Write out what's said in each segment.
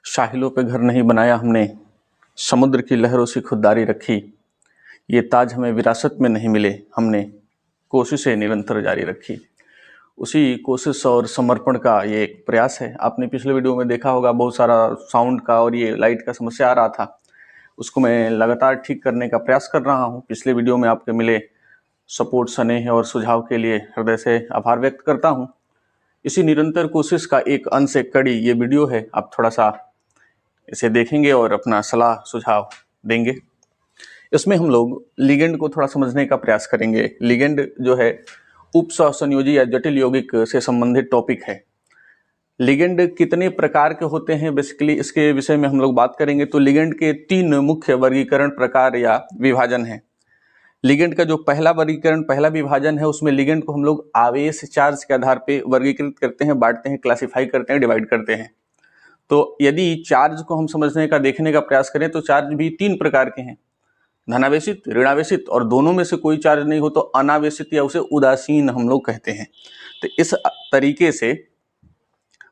साहिलों पे घर नहीं बनाया हमने, समुद्र की लहरों से खुददारी रखी। ये ताज हमें विरासत में नहीं मिले, हमने कोशिशें निरंतर जारी रखी। उसी कोशिश और समर्पण का ये एक प्रयास है। आपने पिछले वीडियो में देखा होगा, बहुत सारा साउंड का और ये लाइट का समस्या आ रहा था, उसको मैं लगातार ठीक करने का प्रयास कर रहा हूँ। पिछले वीडियो में आपके मिले सपोर्ट, स्नेह और सुझाव के लिए हृदय से आभार व्यक्त करता हूँ। इसी निरंतर कोशिश का एक अंश, एक कड़ी ये वीडियो है। आप थोड़ा सा इसे देखेंगे और अपना सलाह सुझाव देंगे। इसमें हम लोग लिगेंड को थोड़ा समझने का प्रयास करेंगे। लिगेंड जो है उपसहसंयोजी या जटिल यौगिक से संबंधित टॉपिक है। लिगेंड कितने प्रकार के होते हैं, बेसिकली इसके विषय में हम लोग बात करेंगे। तो लिगेंड के 3 मुख्य वर्गीकरण, प्रकार या विभाजन है। लिगेंड का जो पहला वर्गीकरण, पहला विभाजन है, उसमें लिगेंड को हम लोग आवेश, चार्ज के आधार पे वर्गीकृत करते हैं, बांटते हैं, क्लासिफाई करते हैं, डिवाइड करते हैं। तो यदि चार्ज को हम समझने का, देखने का प्रयास करें तो चार्ज भी 3 प्रकार के हैं, धनावेशित, ऋणावेशित, और दोनों में से कोई चार्ज नहीं हो तो अनावेशित या उसे उदासीन हम लोग कहते हैं। तो इस तरीके से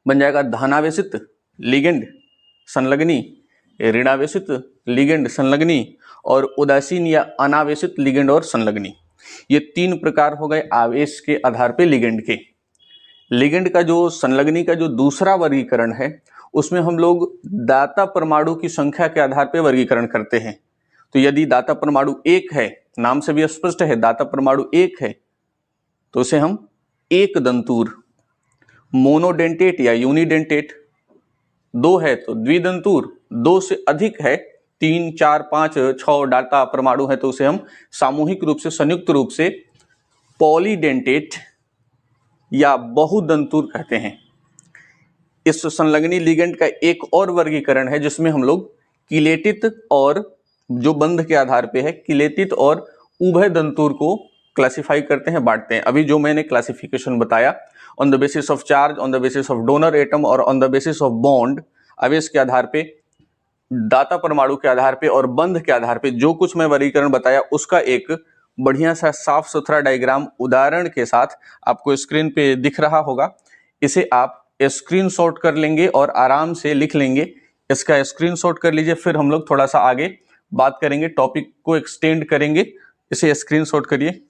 बन जाएगा धनावेशित लिगेंड संलग्नी, ऋणावेशित लिगेंड संलग्नी, और उदासीन या अनावेशित लिगेंड और संलग्नी। ये 3 प्रकार हो गए आवेश के आधार पे लिगेंड के। लिगेंड का जो संलग्नी का जो दूसरा वर्गीकरण है, उसमें हम लोग दाता परमाणु की संख्या के आधार पे वर्गीकरण करते हैं। तो यदि दाता परमाणु 1 है, नाम से भी स्पष्ट है दाता परमाणु 1 है, तो उसे हम एक दंतूर, मोनोडेंटेट या यूनिडेंटेट 2 है तो द्विदंतूर, 2 से अधिक है, 3, 4, 5, 6 दाता परमाणु है तो उसे हम सामूहिक रूप से, संयुक्त रूप से पॉलीडेंटेट या बहुदंतूर कहते हैं। इस संलग्नी लिगेंड का एक और वर्गीकरण है जिसमें हम लोग किलेटित और जो बंध के आधार पे है, किलेटित और उभय दंतूर को क्लासिफाई करते हैं, बांटते हैं। अभी जो मैंने क्लासिफिकेशन बताया, on the basis of charge, on the basis of donor atom और on the basis of bond, आवेश के आधार पे, दाता परमाणु के आधार पे और बंध के आधार पे, जो कुछ मैं वर्गीकरण बताया उसका एक बढ़िया सा साफ सुथरा डायग्राम उदाहरण के साथ आपको स्क्रीन पे दिख रहा होगा। इसे आप स्क्रीनशॉट कर लेंगे और आराम से लिख लेंगे। इसका स्क्रीनशॉट कर लीजिए, फिर हम लोग थोड़ा सा आगे बात करेंगे, टॉपिक को एक्सटेंड करेंगे। इसे स्क्रीनशॉट करिए।